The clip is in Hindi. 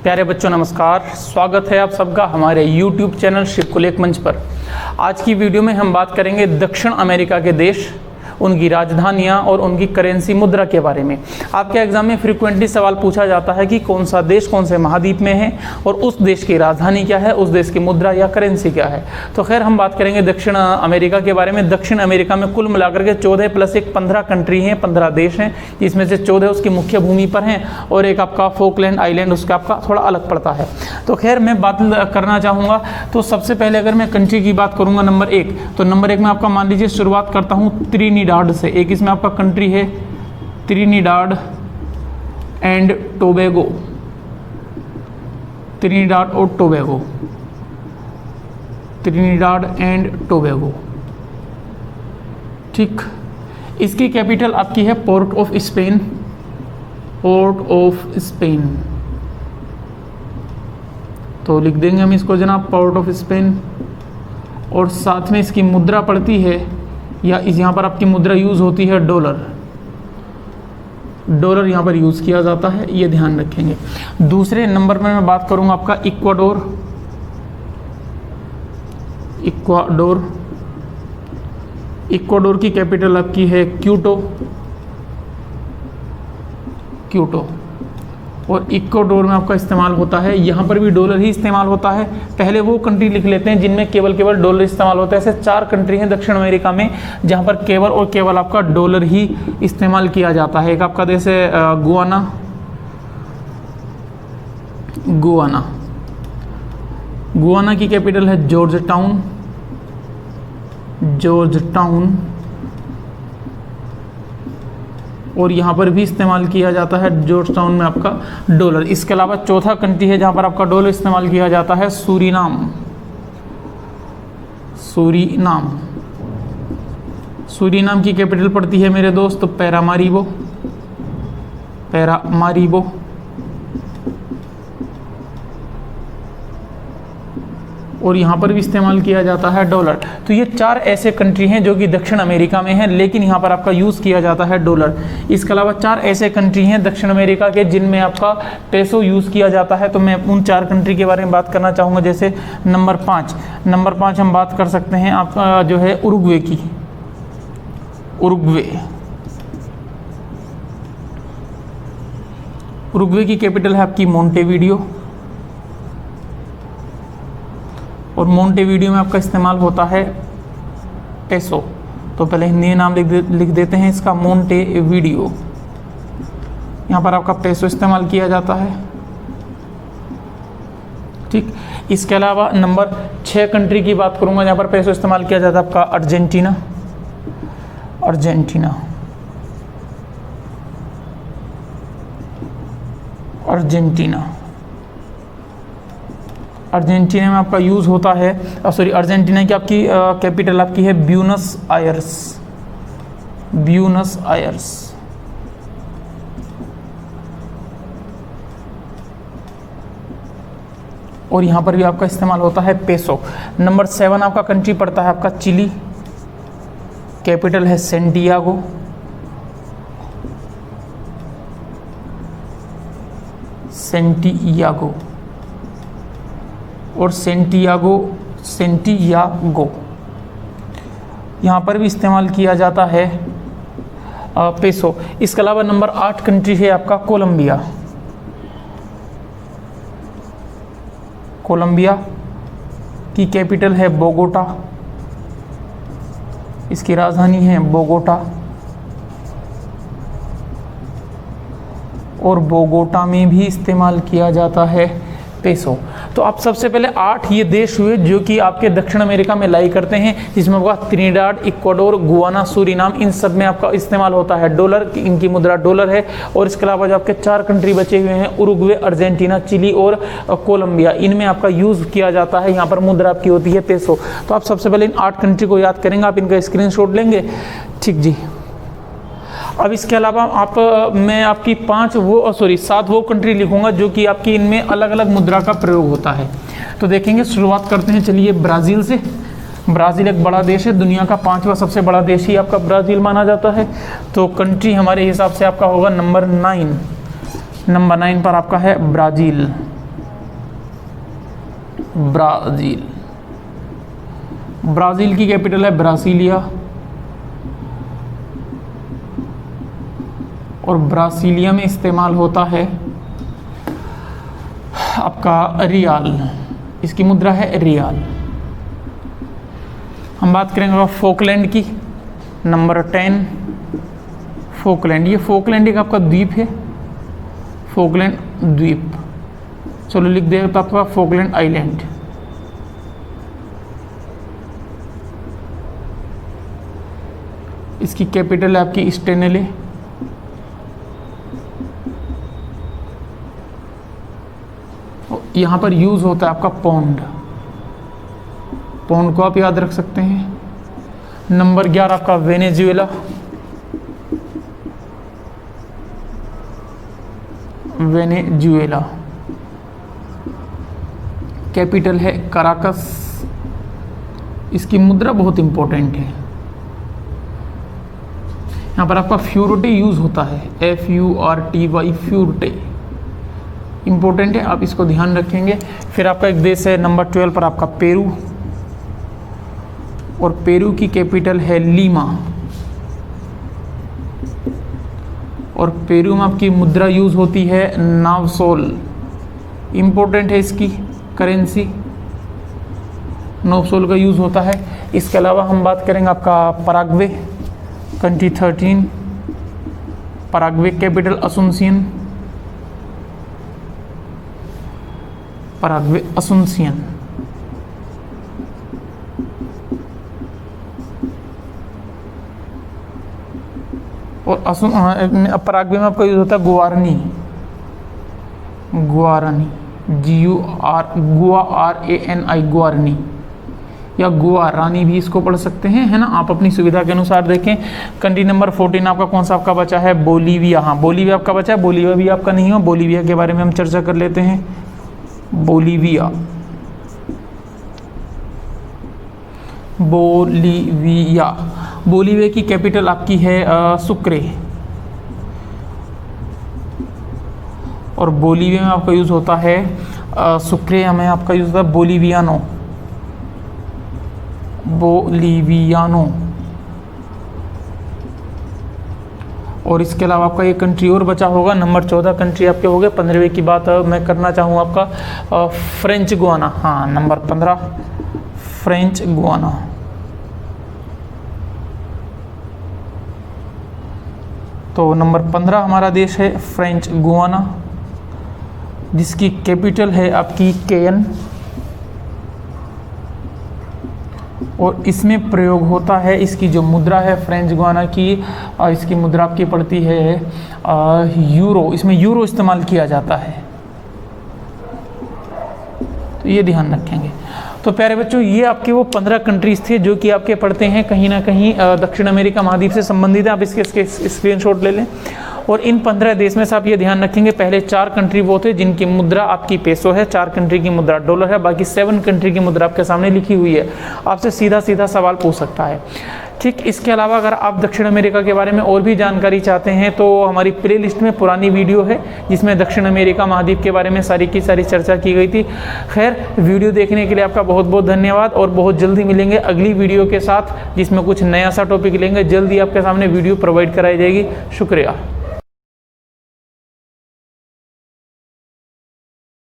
प्यारे बच्चों नमस्कार, स्वागत है आप सबका हमारे YouTube चैनल शिवकुलेख मंच पर। आज की वीडियो में हम बात करेंगे दक्षिण अमेरिका के देश, उनकी राजधानियां और उनकी करेंसी मुद्रा के बारे में। आपके एग्जाम में फ्रीक्वेंटली सवाल पूछा जाता है कि कौन सा देश कौन से महाद्वीप में है और उस देश की राजधानी क्या है, उस देश की मुद्रा या करेंसी क्या है। तो खैर हम बात करेंगे दक्षिण अमेरिका के बारे में। दक्षिण अमेरिका में कुल मिलाकर के 14 प्लस 1 15 कंट्री हैं, 15 देश हैं, जिसमें से 14 उसकी मुख्य भूमि पर हैं और एक आपका फोकलैंड आइलैंड उसका आपका थोड़ा अलग पड़ता है। तो खैर मैं बात करना चाहूँगा, तो सबसे पहले अगर मैं कंट्री की बात करूँगा नंबर 1, तो नंबर 1 में आपका मान लीजिए शुरुआत करता हूँ त्रिनिडाद से। एक इसमें आपका कंट्री है त्रिनिडाद एंड टोबैगो, त्रिनिडाद और टोबैगो, त्रिनिडाद एंड टोबैगो। ठीक, इसकी कैपिटल आपकी है port of Spain, port of Spain. तो लिख देंगे हम इसको जनाब, पोर्ट ऑफ स्पेन। और साथ में इसकी मुद्रा पड़ती है, या इस यहाँ पर आपकी मुद्रा यूज़ होती है डॉलर। डॉलर यहाँ पर यूज़ किया जाता है, ये ध्यान रखेंगे। दूसरे नंबर में मैं बात करूँगा आपका इक्वाडोर। इक्वाडोर, इक्वाडोर की कैपिटल आपकी है क्यूटो, क्यूटो। और इक्वाडोर में आपका इस्तेमाल होता है, यहाँ पर भी डॉलर ही इस्तेमाल होता है। पहले वो कंट्री लिख लेते हैं जिनमें केवल डॉलर इस्तेमाल होता है। ऐसे 4 कंट्री हैं दक्षिण अमेरिका में जहाँ पर केवल और केवल आपका डॉलर ही इस्तेमाल किया जाता है। एक आपका देश है गुआना, गुआना। गुआना की कैपिटल है जॉर्ज टाउन, जॉर्ज टाउन। और यहाँ पर भी इस्तेमाल किया जाता है जॉर्ज टाउन में आपका डॉलर। इसके अलावा चौथा कंट्री है जहाँ पर आपका डॉलर इस्तेमाल किया जाता है, सूरीनाम, सूरीनाम। सूरीनाम की कैपिटल पड़ती है मेरे दोस्त पैरामारीबो, पैरामारीबो। और यहाँ पर भी इस्तेमाल किया जाता है डॉलर। तो ये 4 ऐसे कंट्री हैं जो कि दक्षिण अमेरिका में हैं, लेकिन यहाँ पर आपका यूज़ किया जाता है डॉलर। इसके अलावा 4 ऐसे कंट्री हैं दक्षिण अमेरिका के जिनमें आपका पेसो यूज़ किया जाता है। तो मैं उन 4 कंट्री के बारे में बात करना चाहूँगा। जैसे नंबर 5 हम बात कर सकते हैं आपका जो है उरुग्वे की, उरुग्वे। उरुग्वे की कैपिटल है आपकी मोंटेवीडियो। और मोंटेवीडियो में आपका इस्तेमाल होता है पेसो। तो पहले हिंदी नाम लिख देते हैं इसका, मोंटेवीडियो। यहाँ पर आपका पेसो इस्तेमाल किया जाता है। ठीक, इसके अलावा नंबर 6 कंट्री की बात करूँगा जहाँ पर पेसो इस्तेमाल किया जाता है, आपका अर्जेंटीना, अर्जेंटीना, अर्जेंटीना। अर्जेंटीना में आपका यूज़ होता है, अर्जेंटीना की आपकी कैपिटल आपकी है ब्यूनस आयर्स, ब्यूनस आयर्स। और यहाँ पर भी आपका इस्तेमाल होता है पेसो। नंबर 7 आपका कंट्री पड़ता है आपका चिली, कैपिटल है सेंटियागो, सेंटियागो। और सेंटियागो, सेंटियागो यहाँ पर भी इस्तेमाल किया जाता है पेसो। इसके अलावा नंबर 8 कंट्री है आपका कोलंबिया, कोलंबिया की कैपिटल है बोगोटा, इसकी राजधानी है बोगोटा। और बोगोटा में भी इस्तेमाल किया जाता है पेसो। तो आप सबसे पहले 8 ये देश हुए जो कि आपके दक्षिण अमेरिका में लाई करते हैं, जिसमें आपका त्रिनिडाद, इक्वाडोर, गुआना, सूरीनाम, इन सब में आपका इस्तेमाल होता है डॉलर, इनकी मुद्रा डॉलर है। और इसके अलावा जो आपके 4 कंट्री बचे हुए हैं, उरुग्वे, अर्जेंटीना, चिली और कोलंबिया, इनमें आपका यूज़ किया जाता है, यहाँ पर मुद्रा आपकी होती है पेसो। तो आप सबसे पहले इन 8 कंट्री को याद करेंगे, आप इनका स्क्रीनशॉट लेंगे। ठीक जी। अब इसके अलावा मैं आपकी 7 वो कंट्री लिखूंगा जो कि आपकी इनमें अलग अलग मुद्रा का प्रयोग होता है। तो देखेंगे, शुरुआत करते हैं चलिए ब्राज़ील से। ब्राज़ील एक बड़ा देश है, दुनिया का 5वां सबसे बड़ा देश ही आपका ब्राज़ील माना जाता है। तो कंट्री हमारे हिसाब से आपका होगा नंबर 9 पर आपका है ब्राज़ील। ब्राज़ील। ब्राज़ील की कैपिटल है ब्रासिलिया, और ब्रासिलिया में इस्तेमाल होता है आपका रियाल, इसकी मुद्रा है रियाल। हम बात करेंगे फोकलैंड की, नंबर 10 फोकलैंड। ये फोकलैंड एक आपका द्वीप है, फोकलैंड द्वीप, चलो लिख देगा तो आपका फोकलैंड आइलैंड। इसकी कैपिटल है आपकी स्टेनले। यहाँ पर यूज होता है आपका पौंड, पौंड को आप याद रख सकते हैं। नंबर 11 आपका वेनेजुएला, वेनेजुएला, कैपिटल है कराकस। इसकी मुद्रा बहुत इंपॉर्टेंट है, यहाँ पर आपका फ्यूरटे यूज होता है, FURTY, फ्यूरटे इंपॉर्टेंट है, आप इसको ध्यान रखेंगे। फिर आपका एक देश है नंबर 12 पर आपका पेरू, और पेरू की कैपिटल है लीमा, और पेरू में आपकी मुद्रा यूज होती है नावसोल, इंपॉर्टेंट है इसकी करेंसी, नावसोल का यूज होता है। इसके अलावा हम बात करेंगे आपका Paraguay, country 13, Paraguay capital Asuncion, Paraguay Asuncion. और पराग्वे में आपका यूज होता है गुआरनी, गुआरनी, GUARANI, गुआरनी, या गुआरानी भी इसको पढ़ सकते हैं, है ना, आप अपनी सुविधा के अनुसार देखें। कंट्री नंबर 14 आपका कौन सा आपका बचा है, बोलीविया। हाँ, बोलीविया आपका बचा है, बोलीविया भी आपका नहीं हो, बोलीविया के बारे में हम चर्चा कर लेते हैं। बोलीविया, बोलीविया, बोलीविया की कैपिटल आपकी है सुक्रे, और बोलीविया में आपका यूज होता है सुक्रे में आपका यूज होता है बोलीवियानो, बोलीवियानो। और इसके अलावा आपका ये कंट्री और बचा होगा, नंबर 14 कंट्री आपके हो गए। 15वें की बात मैं करना चाहूँ आपका फ्रेंच गुआना। हाँ, नंबर 15 फ्रेंच गुआना। तो नंबर 15 हमारा देश है फ्रेंच गुआना, जिसकी कैपिटल है आपकी केयन, और इसमें प्रयोग होता है, इसकी जो मुद्रा है फ्रेंच गुआना की, इसकी मुद्रा आपकी पड़ती है यूरो, इसमें यूरो इस्तेमाल किया जाता है, तो ये ध्यान रखेंगे। तो प्यारे बच्चों, ये आपके वो 15 कंट्रीज थे जो कि आपके पढ़ते हैं कहीं ना कहीं दक्षिण अमेरिका महाद्वीप से संबंधित है। आप इसके स्क्रीनशॉट ले लें। और इन 15 देश में से आप ये ध्यान रखेंगे, पहले 4 कंट्री वो थे जिनकी मुद्रा आपकी पेसो है, 4 कंट्री की मुद्रा डॉलर है, बाकी 7 कंट्री की मुद्रा आपके सामने लिखी हुई है। आपसे सीधा सीधा सवाल पूछ सकता है, ठीक। इसके अलावा अगर आप दक्षिण अमेरिका के बारे में और भी जानकारी चाहते हैं तो हमारी प्लेलिस्ट में पुरानी वीडियो है जिसमें दक्षिण अमेरिका महाद्वीप के बारे में सारी की सारी चर्चा की गई थी। खैर, वीडियो देखने के लिए आपका बहुत बहुत धन्यवाद, और बहुत जल्दी मिलेंगे अगली वीडियो के साथ जिसमें कुछ नया सा टॉपिक लेंगे। जल्दी आपके सामने वीडियो प्रोवाइड कराई जाएगी। शुक्रिया।